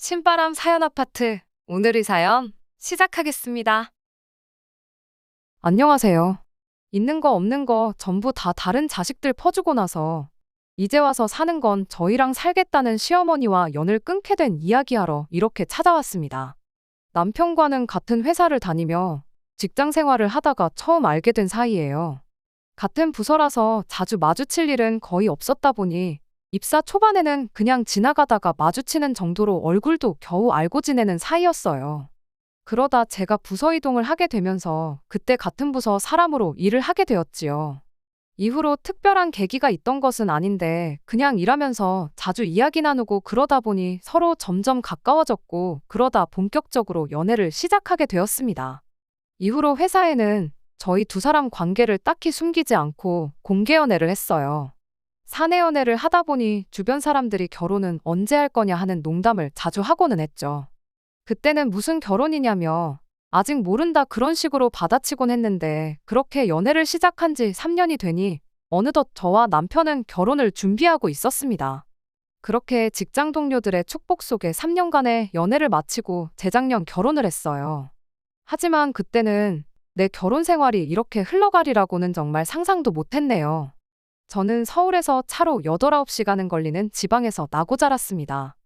신바람 사연 아파트. 오늘의 사연 시작하겠습니다. 안녕하세요. 있는 거 없는 거 전부 다 다른 자식들 퍼주고 나서 이제 와서 사는 건 저희랑 살겠다는 시어머니와 연을 끊게 된 이야기하러 이렇게 찾아왔습니다. 남편과는 같은 회사를 다니며 직장 생활을 하다가 처음 알게 된 사이예요. 같은 부서라서 자주 마주칠 일은 거의 없었다 보니 입사 초반에는 그냥 지나가다가 마주치는 정도로 얼굴도 겨우 알고 지내는 사이였어요. 그러다 제가 부서 이동을 하게 되면서 그때 같은 부서 사람으로 일을 하게 되었지요. 이후로 특별한 계기가 있던 것은 아닌데 그냥 일하면서 자주 이야기 나누고 그러다 보니 서로 점점 가까워졌고 그러다 본격적으로 연애를 시작하게 되었습니다. 이후로 회사에는 저희 두 사람 관계를 딱히 숨기지 않고 공개 연애를 했어요. 사내 연애를 하다 보니 주변 사람들이 결혼은 언제 할 거냐 하는 농담을 자주 하고는 했죠. 그때는 무슨 결혼이냐며 아직 모른다 그런 식으로 받아치곤 했는데 그렇게 연애를 시작한 지 3년이 되니 어느덧 저와 남편은 결혼을 준비하고 있었습니다. 그렇게 직장 동료들의 축복 속에 3년간의 연애를 마치고 재작년 결혼을 했어요. 하지만 그때는 내 결혼 생활이 이렇게 흘러가리라고는 정말 상상도 못했네요. 저는 서울에서 차로 8, 9시간은 걸리는 지방에서 나고 자랐습니다.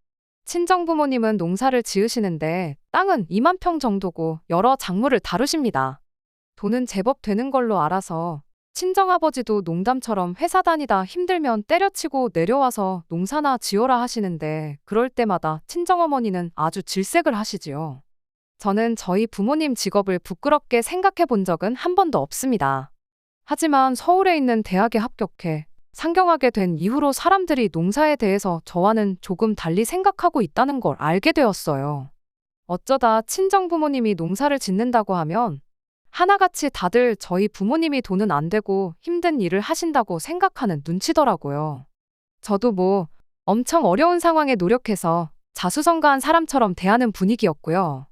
친정부모님은 농사를 지으시는데 땅은 2만 평 정도고 여러 작물을 다루십니다. 돈은 제법 되는 걸로 알아서 친정아버지도 농담처럼 회사 다니다 힘들면 때려치고 내려와서 농사나 지어라 하시는데 그럴 때마다 친정어머니는 아주 질색을 하시지요. 저는 저희 부모님 직업을 부끄럽게 생각해 본 적은 한 번도 없습니다. 하지만 서울에 있는 대학에 합격해 상경하게 된 이후로 사람들이 농사에 대해서 저와는 조금 달리 생각하고 있다는 걸 알게 되었어요. 어쩌다 친정부모님이 농사를 짓는다고 하면 하나같이 다들 저희 부모님이 돈은 안 되고 힘든 일을 하신다고 생각하는 눈치더라고요. 저도 뭐 엄청 어려운 상황에 노력해서 자수성가한 사람처럼 대하는 분위기였고요.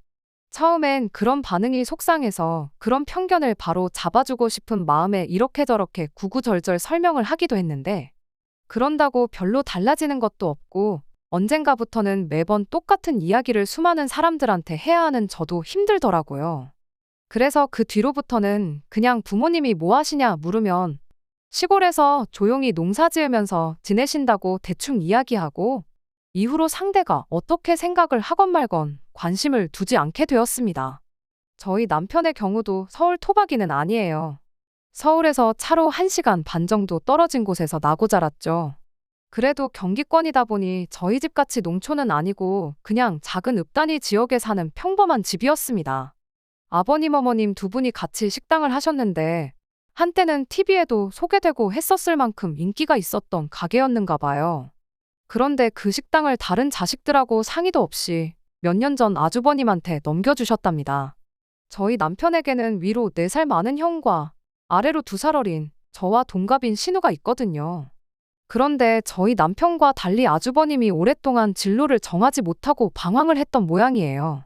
처음엔 그런 반응이 속상해서 그런 편견을 바로 잡아주고 싶은 마음에 이렇게 저렇게 구구절절 설명을 하기도 했는데 그런다고 별로 달라지는 것도 없고 언젠가부터는 매번 똑같은 이야기를 수많은 사람들한테 해야 하는 저도 힘들더라고요. 그래서 그 뒤로부터는 그냥 부모님이 뭐 하시냐 물으면 시골에서 조용히 농사 지으면서 지내신다고 대충 이야기하고 이후로 상대가 어떻게 생각을 하건 말건 관심을 두지 않게 되었습니다. 저희 남편의 경우도 서울 토박이는 아니에요. 서울에서 차로 1시간 반 정도 떨어진 곳에서 나고 자랐죠. 그래도 경기권이다 보니 저희 집같이 농촌은 아니고 그냥 작은 읍단위 지역에 사는 평범한 집이었습니다. 아버님 어머님 두 분이 같이 식당을 하셨는데 한때는 TV에도 소개되고 했었을 만큼 인기가 있었던 가게였는가 봐요. 그런데 그 식당을 다른 자식들하고 상의도 없이 몇 년 전 아주버님한테 넘겨주셨답니다. 저희 남편에게는 위로 4살 많은 형과 아래로 2살 어린 저와 동갑인 신우가 있거든요. 그런데 저희 남편과 달리 아주버님이 오랫동안 진로를 정하지 못하고 방황을 했던 모양이에요.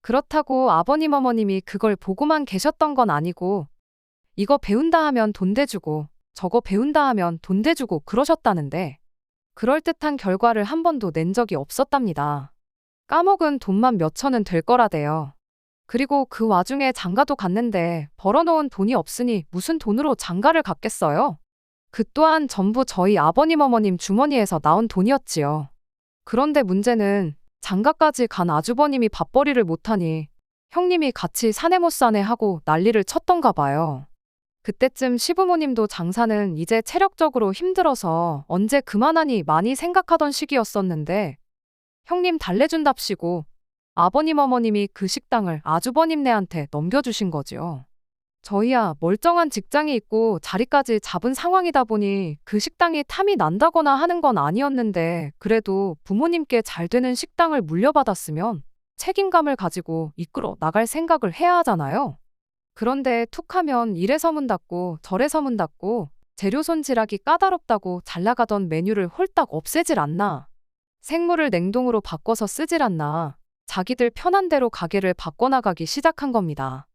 그렇다고 아버님 어머님이 그걸 보고만 계셨던 건 아니고 이거 배운다 하면 돈 대주고 저거 배운다 하면 돈 대주고 그러셨다는데 그럴듯한 결과를 한 번도 낸 적이 없었답니다. 까먹은 돈만 몇 천은 될 거라대요. 그리고 그 와중에 장가도 갔는데 벌어놓은 돈이 없으니 무슨 돈으로 장가를 갔겠어요? 그 또한 전부 저희 아버님 어머님 주머니에서 나온 돈이었지요. 그런데 문제는 장가까지 간 아주버님이 밥벌이를 못하니 형님이 같이 사내 못 사내 하고 난리를 쳤던가 봐요. 그때쯤 시부모님도 장사는 이제 체력적으로 힘들어서 언제 그만하니 많이 생각하던 시기였었는데 형님 달래준답시고 아버님 어머님이 그 식당을 아주버님네한테 넘겨주신 거지요. 저희야 멀쩡한 직장이 있고 자리까지 잡은 상황이다 보니 그 식당이 탐이 난다거나 하는 건 아니었는데 그래도 부모님께 잘 되는 식당을 물려받았으면 책임감을 가지고 이끌어 나갈 생각을 해야 하잖아요. 그런데 툭하면 이래서 문 닫고 저래서 문 닫고 재료 손질하기 까다롭다고 잘 나가던 메뉴를 홀딱 없애질 않나. 생물을 냉동으로 바꿔서 쓰질 않나. 자기들 편한 대로 가게를 바꿔나가기 시작한 겁니다.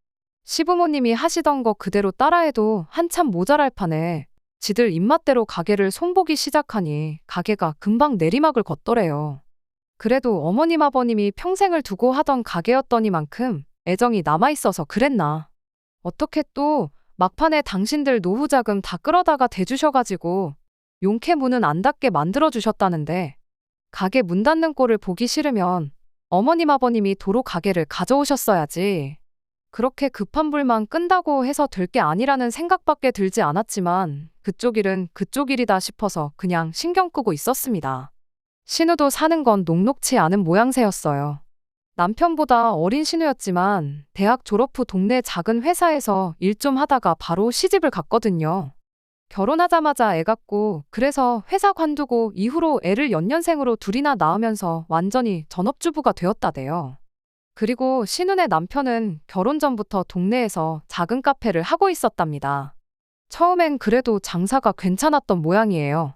시부모님이 하시던 거 그대로 따라해도 한참 모자랄 판에 지들 입맛대로 가게를 손보기 시작하니 가게가 금방 내리막을 걷더래요. 그래도 어머님 아버님이 평생을 두고 하던 가게였더니만큼 애정이 남아있어서 그랬나. 어떻게 또 막판에 당신들 노후 자금 다 끌어다가 대주셔가지고 용케 문은 안 닫게 만들어주셨다는데 가게 문 닫는 꼴을 보기 싫으면 어머님 아버님이 도로 가게를 가져오셨어야지. 그렇게 급한 불만 끈다고 해서 될 게 아니라는 생각밖에 들지 않았지만 그쪽 일은 그쪽 일이다 싶어서 그냥 신경 끄고 있었습니다. 신우도 사는 건 녹록치 않은 모양새였어요. 남편보다 어린 신우였지만 대학 졸업 후 동네 작은 회사에서 일 좀 하다가 바로 시집을 갔거든요. 결혼하자마자 애 갖고 그래서 회사 관두고 이후로 애를 연년생으로 둘이나 낳으면서 완전히 전업주부가 되었다대요. 그리고 신우네 남편은 결혼 전부터 동네에서 작은 카페를 하고 있었답니다. 처음엔 그래도 장사가 괜찮았던 모양이에요.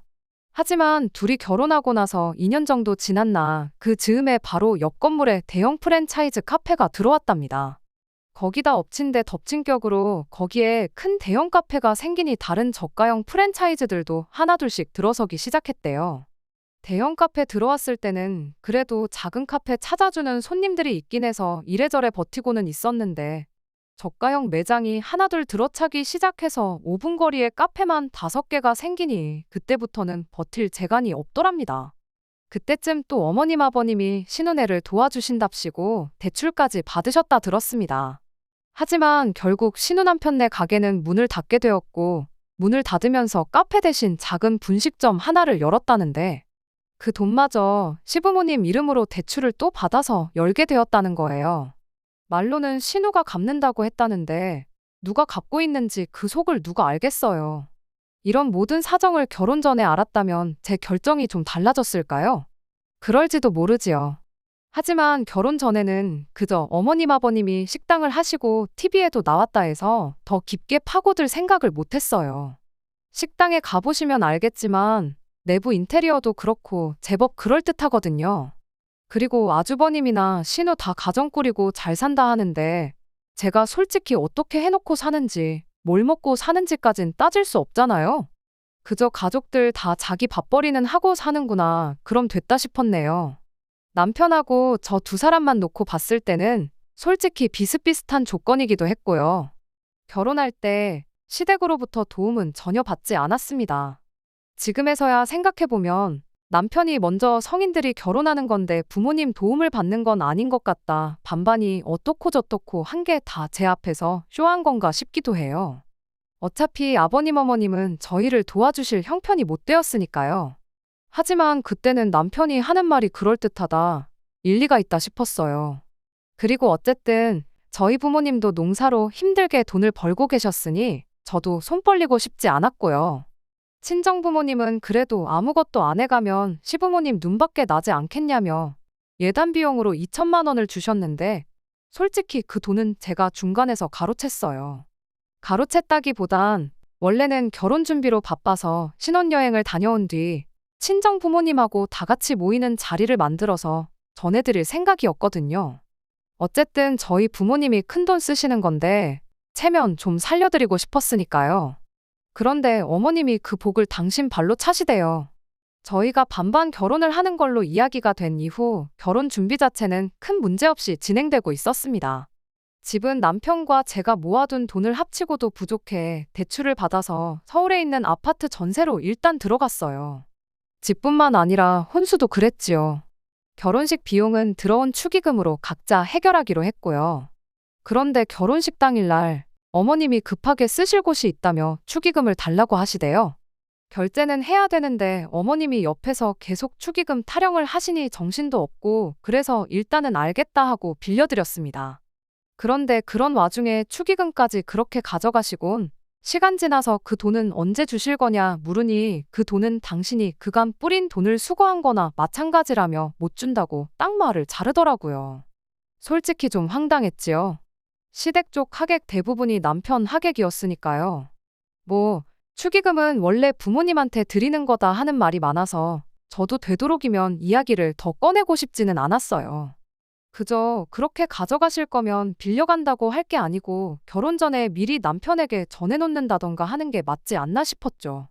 하지만 둘이 결혼하고 나서 2년 정도 지났나 그 즈음에 바로 옆 건물에 대형 프랜차이즈 카페가 들어왔답니다. 거기다 엎친 데 덮친 격으로 거기에 큰 대형 카페가 생기니 다른 저가형 프랜차이즈들도 하나둘씩 들어서기 시작했대요. 대형 카페 들어왔을 때는 그래도 작은 카페 찾아주는 손님들이 있긴 해서 이래저래 버티고는 있었는데 저가형 매장이 하나둘 들어차기 시작해서 5분 거리에 카페만 5개가 생기니 그때부터는 버틸 재간이 없더랍니다. 그때쯤 또 어머님 아버님이 신혼애를 도와주신답시고 대출까지 받으셨다 들었습니다. 하지만 결국 신우 남편네 가게는 문을 닫게 되었고 문을 닫으면서 카페 대신 작은 분식점 하나를 열었다는데 그 돈마저 시부모님 이름으로 대출을 또 받아서 열게 되었다는 거예요. 말로는 신우가 갚는다고 했다는데 누가 갚고 있는지 그 속을 누가 알겠어요. 이런 모든 사정을 결혼 전에 알았다면 제 결정이 좀 달라졌을까요? 그럴지도 모르지요. 하지만 결혼 전에는 그저 어머님 아버님이 식당을 하시고 TV에도 나왔다 해서 더 깊게 파고들 생각을 못했어요. 식당에 가보시면 알겠지만 내부 인테리어도 그렇고 제법 그럴듯하거든요. 그리고 아주버님이나 신우 다 가정 꾸리고 잘 산다 하는데 제가 솔직히 어떻게 해놓고 사는지 뭘 먹고 사는지까진 따질 수 없잖아요. 그저 가족들 다 자기 밥벌이는 하고 사는구나 그럼 됐다 싶었네요. 남편하고 저 두 사람만 놓고 봤을 때는 솔직히 비슷비슷한 조건이기도 했고요. 결혼할 때 시댁으로부터 도움은 전혀 받지 않았습니다. 지금에서야 생각해보면 남편이 먼저 성인들이 결혼하는 건데 부모님 도움을 받는 건 아닌 것 같다. 반반이 어떻고 저떻고 한 게 다 제 앞에서 쇼한 건가 싶기도 해요. 어차피 아버님 어머님은 저희를 도와주실 형편이 못 되었으니까요. 하지만 그때는 남편이 하는 말이 그럴듯하다. 일리가 있다 싶었어요. 그리고 어쨌든 저희 부모님도 농사로 힘들게 돈을 벌고 계셨으니 저도 손 벌리고 싶지 않았고요. 친정부모님은 그래도 아무것도 안 해가면 시부모님 눈밖에 나지 않겠냐며 예단 비용으로 2천만 원을 주셨는데 솔직히 그 돈은 제가 중간에서 가로챘어요. 가로챘다기보단 원래는 결혼 준비로 바빠서 신혼여행을 다녀온 뒤 친정 부모님하고 다 같이 모이는 자리를 만들어서 전해드릴 생각이었거든요. 어쨌든 저희 부모님이 큰돈 쓰시는 건데 체면 좀 살려드리고 싶었으니까요. 그런데 어머님이 그 복을 당신 발로 차시대요. 저희가 반반 결혼을 하는 걸로 이야기가 된 이후 결혼 준비 자체는 큰 문제 없이 진행되고 있었습니다. 집은 남편과 제가 모아둔 돈을 합치고도 부족해 대출을 받아서 서울에 있는 아파트 전세로 일단 들어갔어요. 집뿐만 아니라 혼수도 그랬지요. 결혼식 비용은 들어온 축의금으로 각자 해결하기로 했고요. 그런데 결혼식 당일날 어머님이 급하게 쓰실 곳이 있다며 축의금을 달라고 하시대요. 결제는 해야 되는데 어머님이 옆에서 계속 축의금 타령을 하시니 정신도 없고 그래서 일단은 알겠다 하고 빌려드렸습니다. 그런데 그런 와중에 축의금까지 그렇게 가져가시곤 시간 지나서 그 돈은 언제 주실 거냐 물으니 그 돈은 당신이 그간 뿌린 돈을 수거한 거나 마찬가지라며 못 준다고 딱 말을 자르더라고요. 솔직히 좀 황당했지요. 시댁 쪽 하객 대부분이 남편 하객이었으니까요. 축의금은 원래 부모님한테 드리는 거다 하는 말이 많아서 저도 되도록이면 이야기를 더 꺼내고 싶지는 않았어요. 그저 그렇게 가져가실 거면 빌려간다고 할 게 아니고 결혼 전에 미리 남편에게 전해놓는다던가 하는 게 맞지 않나 싶었죠.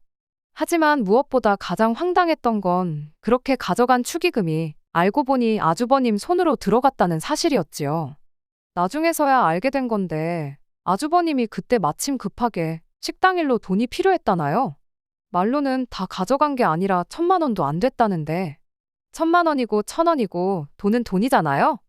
하지만 무엇보다 가장 황당했던 건 그렇게 가져간 축의금이 알고 보니 아주버님 손으로 들어갔다는 사실이었지요. 나중에서야 알게 된 건데 아주버님이 그때 마침 급하게 식당 일로 돈이 필요했다나요? 말로는 다 가져간 게 아니라 1,000만 원도 안 됐다는데 1,000만 원이고 1,000원이고 돈은 돈이잖아요?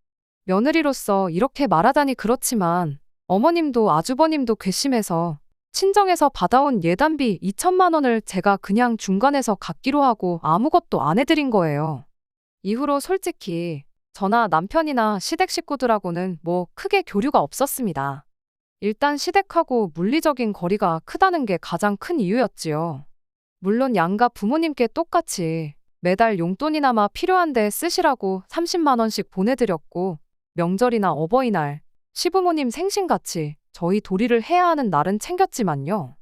며느리로서 이렇게 말하자니 그렇지만 어머님도 아주버님도 괘씸해서 친정에서 받아온 예단비 2,000만 원을 제가 그냥 중간에서 갚기로 하고 아무것도 안 해드린 거예요. 이후로 솔직히 저나 남편이나 시댁 식구들하고는 뭐 크게 교류가 없었습니다. 일단 시댁하고 물리적인 거리가 크다는 게 가장 큰 이유였지요. 물론 양가 부모님께 똑같이 매달 용돈이나마 필요한데 쓰시라고 30만 원씩 보내드렸고 명절이나 어버이날, 시부모님 생신같이 저희 도리를 해야 하는 날은 챙겼지만요.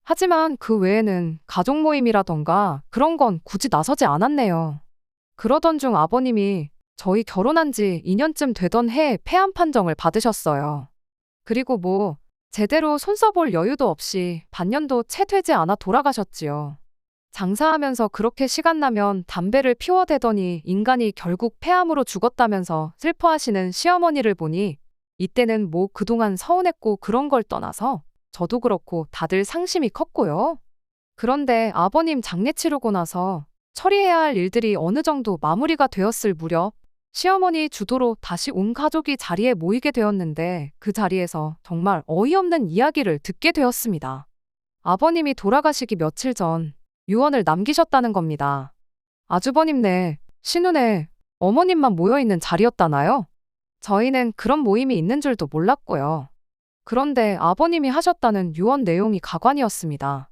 하지만 그 외에는 가족 모임이라던가 그런 건 굳이 나서지 않았네요. 그러던 중 아버님이 저희 결혼한 지 2년쯤 되던 해에 폐암 판정을 받으셨어요. 그리고 뭐 제대로 손 써볼 여유도 없이 반년도 채 되지 않아 돌아가셨지요. 장사하면서 그렇게 시간 나면 담배를 피워대더니 인간이 결국 폐암으로 죽었다면서 슬퍼하시는 시어머니를 보니 이때는 뭐 그동안 서운했고 그런 걸 떠나서 저도 그렇고 다들 상심이 컸고요. 그런데 아버님 장례 치르고 나서 처리해야 할 일들이 어느 정도 마무리가 되었을 무렵 시어머니 주도로 다시 온 가족이 자리에 모이게 되었는데 그 자리에서 정말 어이없는 이야기를 듣게 되었습니다. 아버님이 돌아가시기 며칠 전 유언을 남기셨다는 겁니다. 아주버님네, 신우네, 어머님만 모여있는 자리였다나요? 저희는 그런 모임이 있는 줄도 몰랐고요. 그런데 아버님이 하셨다는 유언 내용이 가관이었습니다.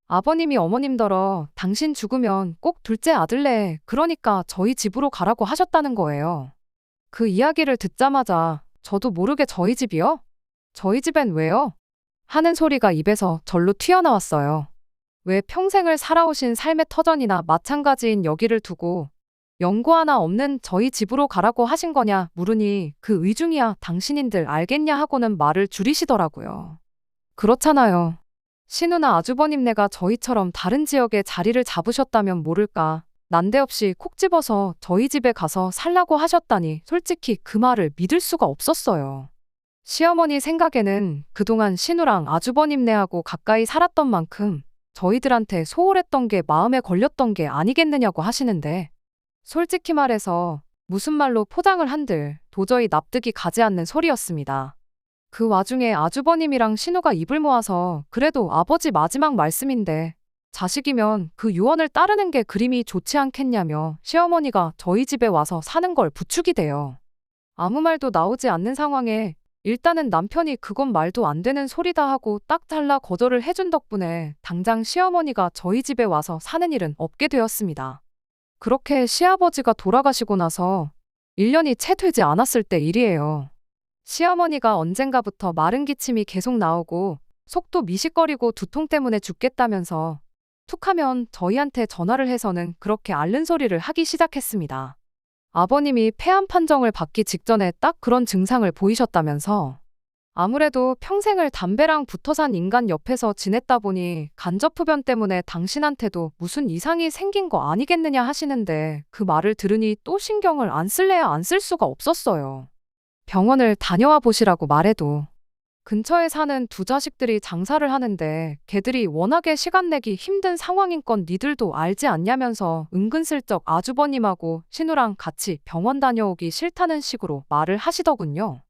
아버님이 어머님더러 당신 죽으면 꼭 둘째 아들내, 그러니까 저희 집으로 가라고 하셨다는 거예요. 그 이야기를 듣자마자 저도 모르게 저희 집이요? 저희 집엔 왜요? 하는 소리가 입에서 절로 튀어나왔어요. 왜 평생을 살아오신 삶의 터전이나 마찬가지인 여기를 두고 연고 하나 없는 저희 집으로 가라고 하신 거냐 물으니 그 의중이야 당신인들 알겠냐 하고는 말을 줄이시더라고요. 그렇잖아요. 신우나 아주버님네가 저희처럼 다른 지역에 자리를 잡으셨다면 모를까 난데없이 콕 집어서 저희 집에 가서 살라고 하셨다니 솔직히 그 말을 믿을 수가 없었어요. 시어머니 생각에는 그동안 신우랑 아주버님네하고 가까이 살았던 만큼 저희들한테 소홀했던 게 마음에 걸렸던 게 아니겠느냐고 하시는데 솔직히 말해서 무슨 말로 포장을 한들 도저히 납득이 가지 않는 소리였습니다. 그 와중에 아주버님이랑 신우가 입을 모아서 그래도 아버지 마지막 말씀인데 자식이면 그 유언을 따르는 게 그림이 좋지 않겠냐며 시어머니가 저희 집에 와서 사는 걸 부추기대요. 아무 말도 나오지 않는 상황에 일단은 남편이 그건 말도 안 되는 소리다 하고 딱 잘라 거절을 해준 덕분에 당장 시어머니가 저희 집에 와서 사는 일은 없게 되었습니다. 그렇게 시아버지가 돌아가시고 나서 1년이 채 되지 않았을 때 일이에요. 시어머니가 언젠가부터 마른 기침이 계속 나오고 속도 미식거리고 두통 때문에 죽겠다면서 툭하면 저희한테 전화를 해서는 그렇게 앓는 소리를 하기 시작했습니다. 아버님이 폐암 판정을 받기 직전에 딱 그런 증상을 보이셨다면서 아무래도 평생을 담배랑 붙어 산 인간 옆에서 지냈다 보니 간접흡연 때문에 당신한테도 무슨 이상이 생긴 거 아니겠느냐 하시는데 그 말을 들으니 또 신경을 안 쓸래야 안 쓸 수가 없었어요. 병원을 다녀와 보시라고 말해도 근처에 사는 두 자식들이 장사를 하는데 걔들이 워낙에 시간 내기 힘든 상황인 건 니들도 알지 않냐면서 은근슬쩍 아주버님하고 신우랑 같이 병원 다녀오기 싫다는 식으로 말을 하시더군요.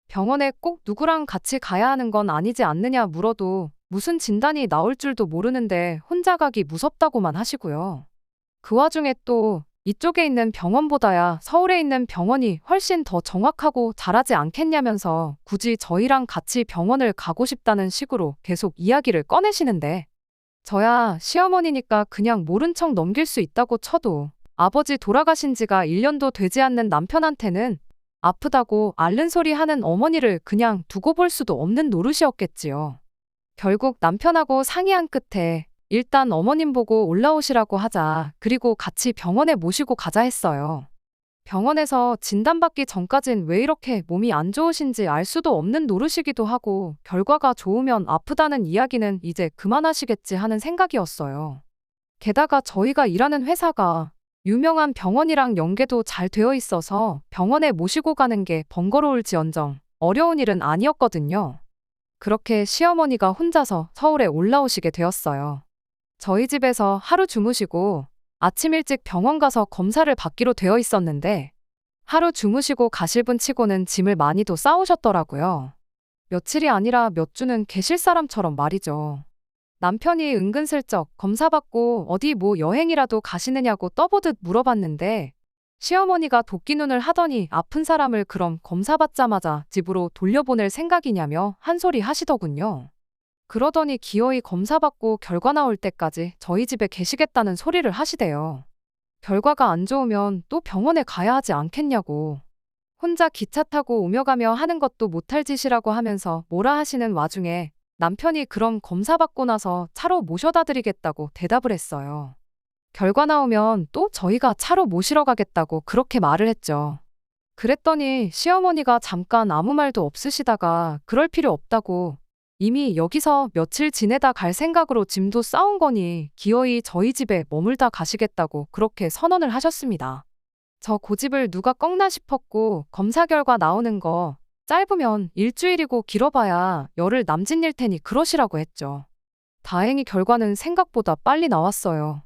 병원에 꼭 누구랑 같이 가야 하는 건 아니지 않느냐 물어도 무슨 진단이 나올 줄도 모르는데 혼자 가기 무섭다고만 하시고요. 그 와중에 또 이쪽에 있는 병원보다야 서울에 있는 병원이 훨씬 더 정확하고 잘하지 않겠냐면서 굳이 저희랑 같이 병원을 가고 싶다는 식으로 계속 이야기를 꺼내시는데 저야 시어머니니까 그냥 모른 척 넘길 수 있다고 쳐도 아버지 돌아가신 지가 1년도 되지 않는 남편한테는 아프다고 앓는 소리 하는 어머니를 그냥 두고 볼 수도 없는 노릇이었겠지요. 결국 남편하고 상의한 끝에 일단 어머님 보고 올라오시라고 하자 그리고 같이 병원에 모시고 가자 했어요. 병원에서 진단받기 전까진 왜 이렇게 몸이 안 좋으신지 알 수도 없는 노릇이기도 하고 결과가 좋으면 아프다는 이야기는 이제 그만하시겠지 하는 생각이었어요. 게다가 저희가 일하는 회사가 유명한 병원이랑 연계도 잘 되어 있어서 병원에 모시고 가는 게 번거로울지언정 어려운 일은 아니었거든요. 그렇게 시어머니가 혼자서 서울에 올라오시게 되었어요. 저희 집에서 하루 주무시고 아침 일찍 병원 가서 검사를 받기로 되어 있었는데 하루 주무시고 가실 분 치고는 짐을 많이도 싸오셨더라고요. 며칠이 아니라 몇 주는 계실 사람처럼 말이죠. 남편이 은근슬쩍 검사받고 어디 뭐 여행이라도 가시느냐고 떠보듯 물어봤는데 시어머니가 도끼눈을 하더니 아픈 사람을 그럼 검사받자마자 집으로 돌려보낼 생각이냐며 한 소리 하시더군요. 그러더니 기어이 검사받고 결과 나올 때까지 저희 집에 계시겠다는 소리를 하시대요. 결과가 안 좋으면 또 병원에 가야 하지 않겠냐고. 혼자 기차 타고 오며 가며 하는 것도 못할 짓이라고 하면서 뭐라 하시는 와중에 남편이 그럼 검사받고 나서 차로 모셔다 드리겠다고 대답을 했어요. 결과 나오면 또 저희가 차로 모시러 가겠다고 그렇게 말을 했죠. 그랬더니 시어머니가 잠깐 아무 말도 없으시다가 그럴 필요 없다고 이미 여기서 며칠 지내다 갈 생각으로 짐도 싸온 거니 기어이 저희 집에 머물다 가시겠다고 그렇게 선언을 하셨습니다. 저 고집을 누가 꺾나 싶었고 검사 결과 나오는 거 짧으면 일주일이고 길어봐야 열흘 남짓일 테니 그러시라고 했죠. 다행히 결과는 생각보다 빨리 나왔어요.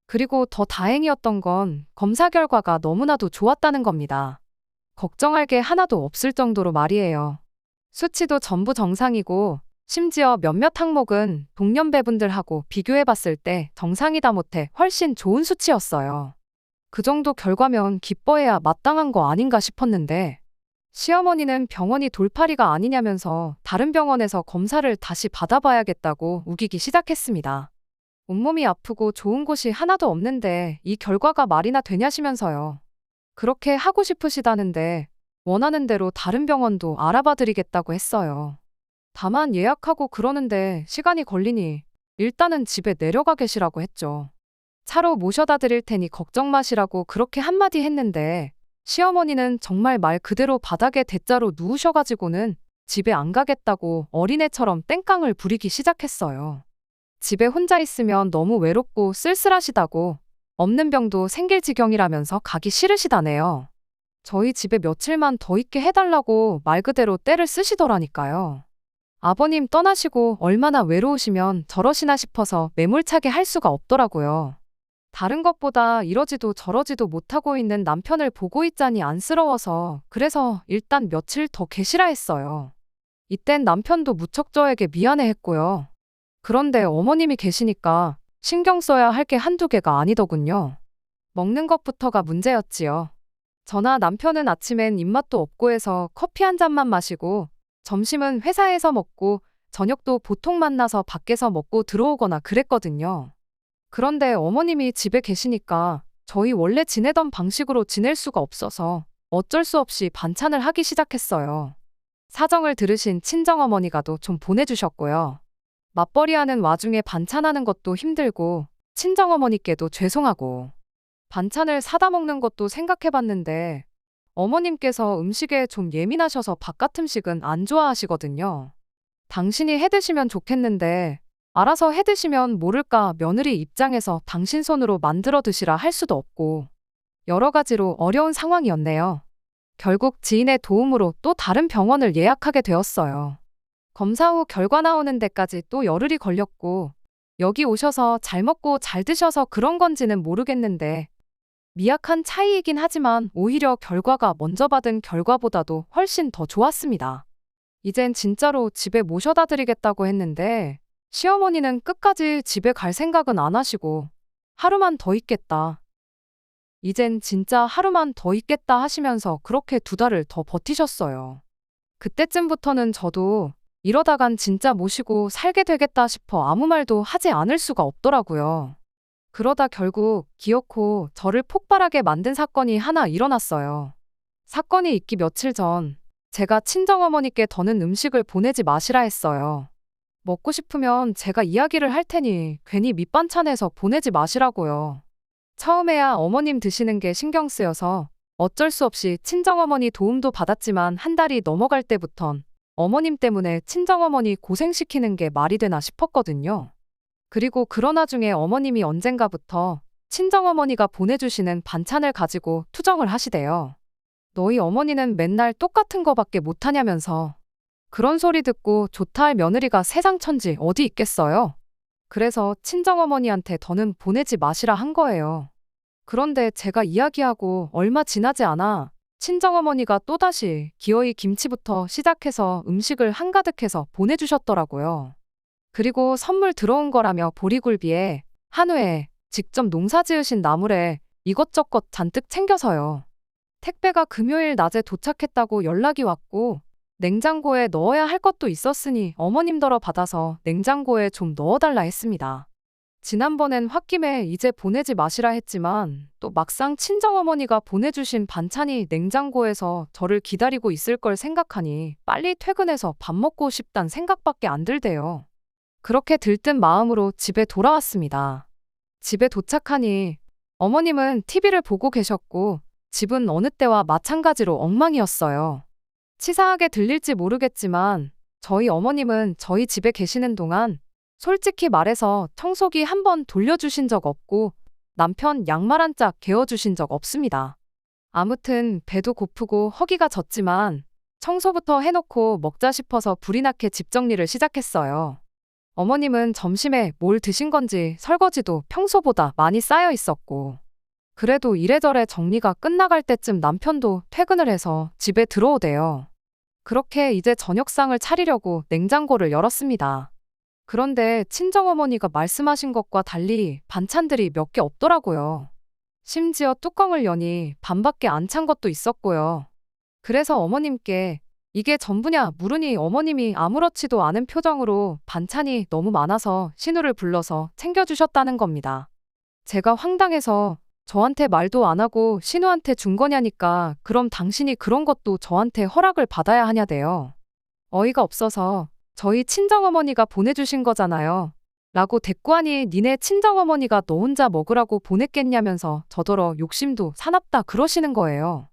그리고 더 다행이었던 건 검사 결과가 너무나도 좋았다는 겁니다. 걱정할 게 하나도 없을 정도로 말이에요. 수치도 전부 정상이고 심지어 몇몇 항목은 동년배분들하고 비교해봤을 때 정상이다 못해 훨씬 좋은 수치였어요. 그 정도 결과면 기뻐해야 마땅한 거 아닌가 싶었는데 시어머니는 병원이 돌팔이가 아니냐면서 다른 병원에서 검사를 다시 받아봐야겠다고 우기기 시작했습니다. 온몸이 아프고 좋은 곳이 하나도 없는데 이 결과가 말이나 되냐시면서요. 그렇게 하고 싶으시다는데 원하는 대로 다른 병원도 알아봐 드리겠다고 했어요. 다만 예약하고 그러는데 시간이 걸리니 일단은 집에 내려가 계시라고 했죠. 차로 모셔다 드릴 테니 걱정 마시라고 그렇게 한마디 했는데 시어머니는 정말 말 그대로 바닥에 대자로 누우셔가지고는 집에 안 가겠다고 어린애처럼 땡깡을 부리기 시작했어요. 집에 혼자 있으면 너무 외롭고 쓸쓸하시다고 없는 병도 생길 지경이라면서 가기 싫으시다네요. 저희 집에 며칠만 더 있게 해달라고 말 그대로 떼를 쓰시더라니까요. 아버님 떠나시고 얼마나 외로우시면 저러시나 싶어서 매몰차게 할 수가 없더라고요. 다른 것보다 이러지도 저러지도 못하고 있는 남편을 보고 있자니 안쓰러워서 그래서 일단 며칠 더 계시라 했어요. 이땐 남편도 무척 저에게 미안해했고요. 그런데 어머님이 계시니까 신경 써야 할 게 한두 개가 아니더군요. 먹는 것부터가 문제였지요. 저나 남편은 아침엔 입맛도 없고 해서 커피 한 잔만 마시고 점심은 회사에서 먹고 저녁도 보통 만나서 밖에서 먹고 들어오거나 그랬거든요. 그런데 어머님이 집에 계시니까 저희 원래 지내던 방식으로 지낼 수가 없어서 어쩔 수 없이 반찬을 하기 시작했어요. 사정을 들으신 친정어머니가도 좀 보내주셨고요. 맞벌이하는 와중에 반찬하는 것도 힘들고 친정어머니께도 죄송하고 반찬을 사다 먹는 것도 생각해봤는데 어머님께서 음식에 좀 예민하셔서 바깥 음식은 안 좋아하시거든요. 당신이 해드시면 좋겠는데 알아서 해드시면 모를까 며느리 입장에서 당신 손으로 만들어 드시라 할 수도 없고 여러 가지로 어려운 상황이었네요. 결국 지인의 도움으로 또 다른 병원을 예약하게 되었어요. 검사 후 결과 나오는 데까지 또 열흘이 걸렸고 여기 오셔서 잘 먹고 잘 드셔서 그런 건지는 모르겠는데 미약한 차이이긴 하지만 오히려 결과가 먼저 받은 결과보다도 훨씬 더 좋았습니다. 이젠 진짜로 집에 모셔다 드리겠다고 했는데 시어머니는 끝까지 집에 갈 생각은 안 하시고 하루만 더 있겠다. 이젠 진짜 하루만 더 있겠다 하시면서 그렇게 2달을 더 버티셨어요. 그때쯤부터는 저도 이러다간 진짜 모시고 살게 되겠다 싶어 아무 말도 하지 않을 수가 없더라고요. 그러다 결국 기어코 저를 폭발하게 만든 사건이 하나 일어났어요. 사건이 있기 며칠 전 제가 친정어머니께 더는 음식을 보내지 마시라 했어요. 먹고 싶으면 제가 이야기를 할 테니 괜히 밑반찬해서 보내지 마시라고요. 처음에야 어머님 드시는 게 신경 쓰여서 어쩔 수 없이 친정어머니 도움도 받았지만 한 달이 넘어갈 때부턴 어머님 때문에 친정어머니 고생시키는 게 말이 되나 싶었거든요. 그리고 그러나 중에 어머님이 언젠가부터 친정어머니가 보내주시는 반찬을 가지고 투정을 하시대요. 너희 어머니는 맨날 똑같은 거밖에 못하냐면서. 그런 소리 듣고 좋다 할 며느리가 세상 천지 어디 있겠어요? 그래서 친정어머니한테 더는 보내지 마시라 한 거예요. 그런데 제가 이야기하고 얼마 지나지 않아 친정어머니가 또다시 기어이 김치부터 시작해서 음식을 한가득해서 보내주셨더라고요. 그리고 선물 들어온 거라며 보리굴비에 한우에 직접 농사 지으신 나물에 이것저것 잔뜩 챙겨서요. 택배가 금요일 낮에 도착했다고 연락이 왔고 냉장고에 넣어야 할 것도 있었으니 어머님더러 받아서 냉장고에 좀 넣어달라 했습니다. 지난번엔 홧김에 이제 보내지 마시라 했지만 또 막상 친정어머니가 보내주신 반찬이 냉장고에서 저를 기다리고 있을 걸 생각하니 빨리 퇴근해서 밥 먹고 싶단 생각밖에 안 들대요. 그렇게 들뜬 마음으로 집에 돌아왔습니다. 집에 도착하니 어머님은 TV를 보고 계셨고 집은 어느 때와 마찬가지로 엉망이었어요. 치사하게 들릴지 모르겠지만 저희 어머님은 저희 집에 계시는 동안 솔직히 말해서 청소기 한 번 돌려주신 적 없고 남편 양말 한 짝 개어주신 적 없습니다. 아무튼 배도 고프고 허기가 졌지만 청소부터 해놓고 먹자 싶어서 불이 나게 집 정리를 시작했어요. 어머님은 점심에 뭘 드신 건지 설거지도 평소보다 많이 쌓여 있었고 그래도 이래저래 정리가 끝나갈 때쯤 남편도 퇴근을 해서 집에 들어오대요. 그렇게 이제 저녁상을 차리려고 냉장고를 열었습니다. 그런데 친정어머니가 말씀하신 것과 달리 반찬들이 몇 개 없더라고요. 심지어 뚜껑을 여니 반밖에 안 찬 것도 있었고요. 그래서 어머님께 이게 전부냐 물으니 어머님이 아무렇지도 않은 표정으로 반찬이 너무 많아서 신우를 불러서 챙겨주셨다는 겁니다. 제가 황당해서 저한테 말도 안 하고 신우한테 준 거냐니까 그럼 당신이 그런 것도 저한테 허락을 받아야 하냐대요. 어이가 없어서 저희 친정어머니가 보내주신 거잖아요. 라고 대꾸하니 니네 친정어머니가 너 혼자 먹으라고 보냈겠냐면서 저더러 욕심도 사납다 그러시는 거예요.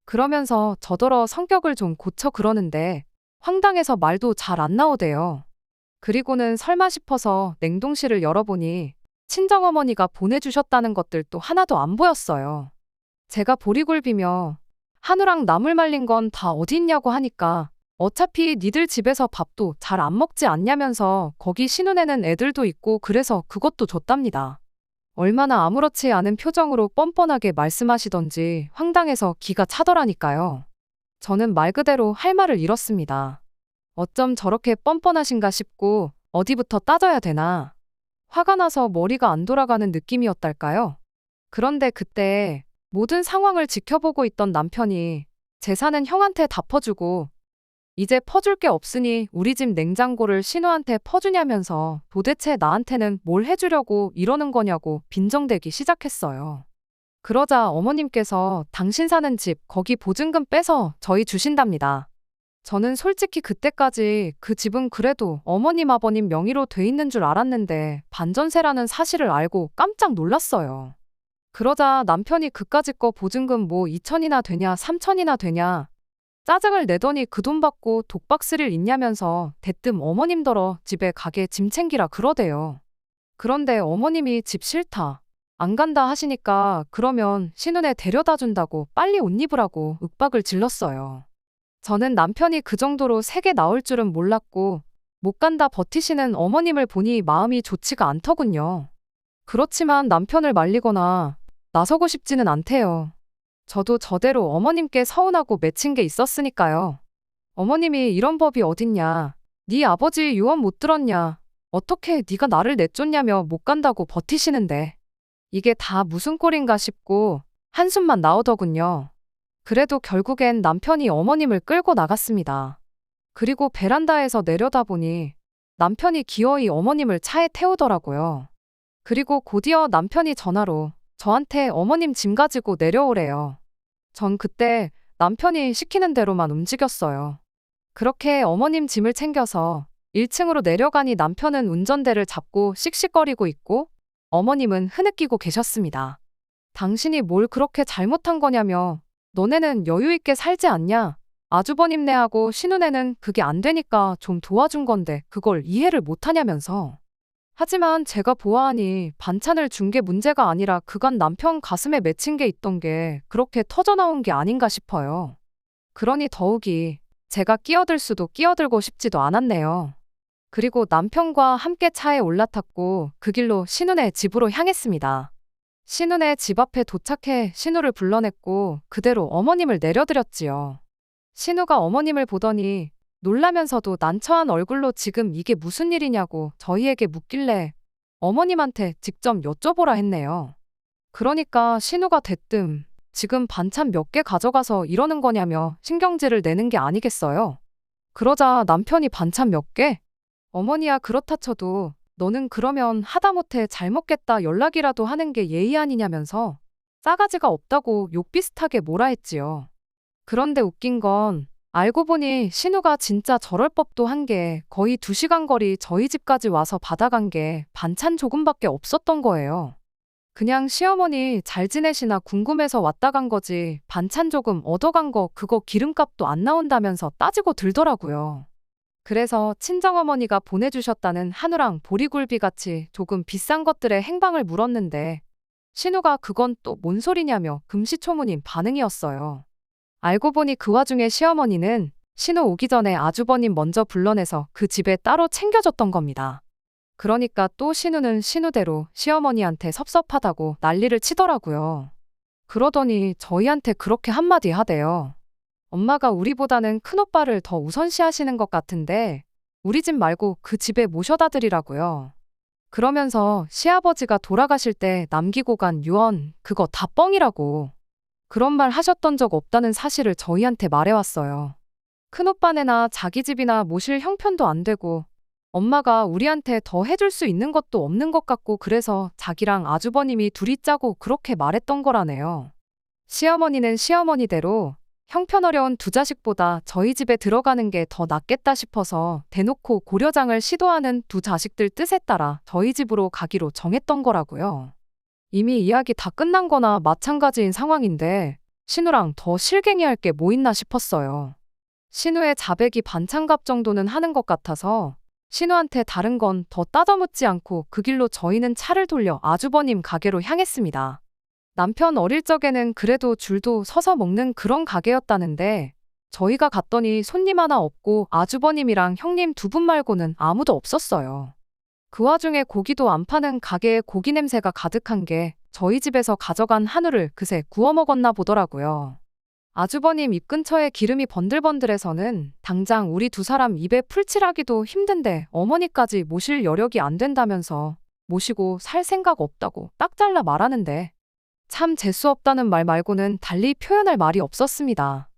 그러면서 저더러 성격을 좀 고쳐 그러는데 황당해서 말도 잘 안 나오대요. 그리고는 설마 싶어서 냉동실을 열어보니 친정어머니가 보내주셨다는 것들도 하나도 안 보였어요. 제가 보리굴비며 한우랑 나물 말린 건 다 어디 있냐고 하니까 어차피 니들 집에서 밥도 잘 안 먹지 않냐면서 거기 신혼에는 애들도 있고 그래서 그것도 줬답니다. 얼마나 아무렇지 않은 표정으로 뻔뻔하게 말씀하시던지 황당해서 기가 차더라니까요. 저는 말 그대로 할 말을 잃었습니다. 어쩜 저렇게 뻔뻔하신가 싶고 어디부터 따져야 되나. 화가 나서 머리가 안 돌아가는 느낌이었달까요? 그런데 그때 모든 상황을 지켜보고 있던 남편이 재산은 형한테 다 퍼주고 이제 퍼줄 게 없으니 우리 집 냉장고를 신우한테 퍼주냐면서 도대체 나한테는 뭘 해주려고 이러는 거냐고 빈정대기 시작했어요. 그러자 어머님께서 당신 사는 집 거기 보증금 빼서 저희 주신답니다. 저는 솔직히 그때까지 그 집은 그래도 어머님 아버님 명의로 돼 있는 줄 알았는데 반전세라는 사실을 알고 깜짝 놀랐어요. 그러자 남편이 그까짓 거 보증금 뭐 2천이나 되냐 3천이나 되냐 짜증을 내더니 그 돈 받고 독박 쓸 일 있냐면서 대뜸 어머님더러 집에 가게 짐 챙기라 그러대요. 그런데 어머님이 집 싫다, 안 간다 하시니까 그러면 신혼에 데려다 준다고 빨리 옷 입으라고 윽박을 질렀어요. 저는 남편이 그 정도로 세게 나올 줄은 몰랐고 못 간다 버티시는 어머님을 보니 마음이 좋지가 않더군요. 그렇지만 남편을 말리거나 나서고 싶지는 않대요. 저도 저대로 어머님께 서운하고 맺힌 게 있었으니까요. 어머님이 이런 법이 어딨냐. 네 아버지 유언 못 들었냐. 어떻게 네가 나를 내쫓냐며 못 간다고 버티시는데. 이게 다 무슨 꼴인가 싶고 한숨만 나오더군요. 그래도 결국엔 남편이 어머님을 끌고 나갔습니다. 그리고 베란다에서 내려다보니 남편이 기어이 어머님을 차에 태우더라고요. 그리고 곧이어 남편이 전화로 저한테 어머님 짐 가지고 내려오래요. 전 그때 남편이 시키는 대로만 움직였어요. 그렇게 어머님 짐을 챙겨서 1층으로 내려가니 남편은 운전대를 잡고 씩씩거리고 있고 어머님은 흐느끼고 계셨습니다. 당신이 뭘 그렇게 잘못한 거냐며 너네는 여유 있게 살지 않냐? 아주버님네하고 신우네는 그게 안 되니까 좀 도와준 건데 그걸 이해를 못하냐면서 하지만 제가 보아하니 반찬을 준 게 문제가 아니라 그간 남편 가슴에 맺힌 게 있던 게 그렇게 터져나온 게 아닌가 싶어요. 그러니 더욱이 제가 끼어들 수도 끼어들고 싶지도 않았네요. 그리고 남편과 함께 차에 올라탔고 그 길로 신우네 집으로 향했습니다. 신우네 집 앞에 도착해 신우를 불러냈고 그대로 어머님을 내려드렸지요. 신우가 어머님을 보더니 놀라면서도 난처한 얼굴로 지금 이게 무슨 일이냐고 저희에게 묻길래 어머님한테 직접 여쭤보라 했네요. 그러니까 신우가 대뜸 지금 반찬 몇 개 가져가서 이러는 거냐며 신경질을 내는 게 아니겠어요. 그러자 남편이 반찬 몇 개? 어머니야 그렇다 쳐도 너는 그러면 하다못해 잘 먹겠다 연락이라도 하는 게 예의 아니냐면서 싸가지가 없다고 욕 비슷하게 뭐라 했지요. 그런데 웃긴 건 알고 보니 신우가 진짜 저럴 법도 한 게 거의 2시간 거리 저희 집까지 와서 받아간 게 반찬 조금밖에 없었던 거예요. 그냥 시어머니 잘 지내시나 궁금해서 왔다 간 거지 반찬 조금 얻어간 거 그거 기름값도 안 나온다면서 따지고 들더라고요. 그래서 친정어머니가 보내주셨다는 한우랑 보리굴비 같이 조금 비싼 것들의 행방을 물었는데 신우가 그건 또 뭔 소리냐며 금시초문인 반응이었어요. 알고 보니 그 와중에 시어머니는 신우 오기 전에 아주버님 먼저 불러내서 그 집에 따로 챙겨줬던 겁니다. 그러니까 또 신우는 신우대로 시어머니한테 섭섭하다고 난리를 치더라고요. 그러더니 저희한테 그렇게 한마디 하대요. 엄마가 우리보다는 큰오빠를 더 우선시하시는 것 같은데 우리 집 말고 그 집에 모셔다 드리라고요. 그러면서 시아버지가 돌아가실 때 남기고 간 유언 그거 다 뻥이라고. 그런 말 하셨던 적 없다는 사실을 저희한테 말해왔어요. 큰오빠네나 자기 집이나 모실 형편도 안 되고 엄마가 우리한테 더 해줄 수 있는 것도 없는 것 같고 그래서 자기랑 아주버님이 둘이 짜고 그렇게 말했던 거라네요. 시어머니는 시어머니대로 형편어려운 두 자식보다 저희 집에 들어가는 게 더 낫겠다 싶어서 대놓고 고려장을 시도하는 두 자식들 뜻에 따라 저희 집으로 가기로 정했던 거라고요. 이미 이야기 다 끝난 거나 마찬가지인 상황인데 신우랑 더 실갱이할 게 뭐 있나 싶었어요. 신우의 자백이 반찬값 정도는 하는 것 같아서 신우한테 다른 건 더 따져묻지 않고 그 길로 저희는 차를 돌려 아주버님 가게로 향했습니다. 남편 어릴 적에는 그래도 줄도 서서 먹는 그런 가게였다는데 저희가 갔더니 손님 하나 없고 아주버님이랑 형님 두 분 말고는 아무도 없었어요. 그 와중에 고기도 안 파는 가게에 고기 냄새가 가득한 게 저희 집에서 가져간 한우를 그새 구워 먹었나 보더라고요. 아주버님 입 근처에 기름이 번들번들해서는 당장 우리 두 사람 입에 풀칠하기도 힘든데 어머니까지 모실 여력이 안 된다면서 모시고 살 생각 없다고 딱 잘라 말하는데 참 재수없다는 말 말고는 달리 표현할 말이 없었습니다.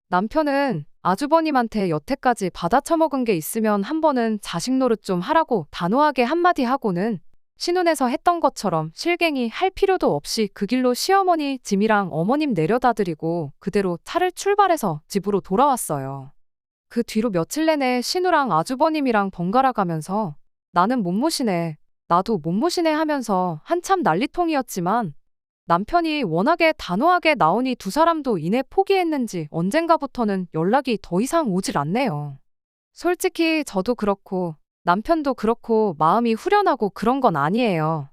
남편은 아주버님한테 여태까지 받아쳐먹은 게 있으면 한 번은 자식 노릇 좀 하라고 단호하게 한마디 하고는 신혼에서 했던 것처럼 실갱이 할 필요도 없이 그 길로 시어머니 짐이랑 어머님 내려다 드리고 그대로 차를 출발해서 집으로 돌아왔어요. 그 뒤로 며칠 내내 신우랑 아주버님이랑 번갈아 가면서 나는 못 모시네, 나도 못 모시네 하면서 한참 난리통이었지만 남편이 워낙에 단호하게 나오니 두 사람도 이내 포기했는지 언젠가부터는 연락이 더 이상 오질 않네요. 솔직히 저도 그렇고 남편도 그렇고 마음이 후련하고 그런 건 아니에요.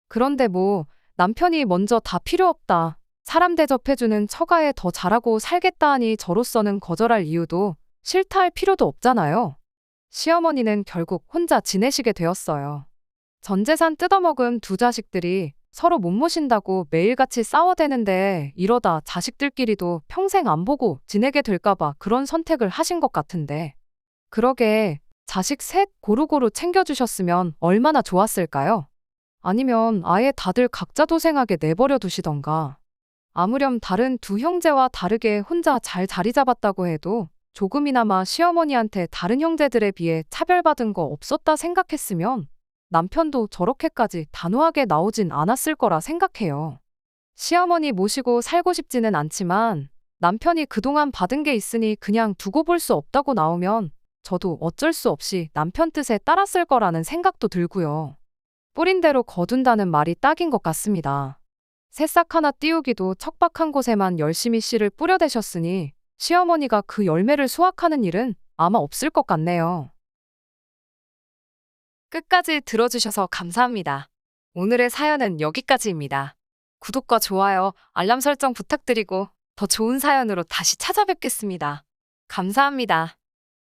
그런데 뭐 남편이 먼저 다 필요 없다, 사람 대접해주는 처가에 더 잘하고 살겠다 하니 저로서는 거절할 이유도 싫다 할 필요도 없잖아요. 시어머니는 결국 혼자 지내시게 되었어요. 전 재산 뜯어먹은 두 자식들이 서로 못 모신다고 매일같이 싸워대는데 이러다 자식들끼리도 평생 안 보고 지내게 될까봐 그런 선택을 하신 것 같은데. 그러게 자식 셋 고루고루 챙겨주셨으면 얼마나 좋았을까요? 아니면 아예 다들 각자 도생하게 내버려 두시던가. 아무렴 다른 두 형제와 다르게 혼자 잘 자리 잡았다고 해도 조금이나마 시어머니한테 다른 형제들에 비해 차별받은 거 없었다 생각했으면 남편도 저렇게까지 단호하게 나오진 않았을 거라 생각해요. 시어머니 모시고 살고 싶지는 않지만 남편이 그동안 받은 게 있으니 그냥 두고 볼 수 없다고 나오면 저도 어쩔 수 없이 남편 뜻에 따랐을 거라는 생각도 들고요. 뿌린 대로 거둔다는 말이 딱인 것 같습니다. 새싹 하나 띄우기도 척박한 곳에만 열심히 씨를 뿌려대셨으니 시어머니가 그 열매를 수확하는 일은 아마 없을 것 같네요. 끝까지 들어주셔서 감사합니다. 오늘의 사연은 여기까지입니다. 구독과 좋아요, 알람 설정 부탁드리고 더 좋은 사연으로 다시 찾아뵙겠습니다. 감사합니다.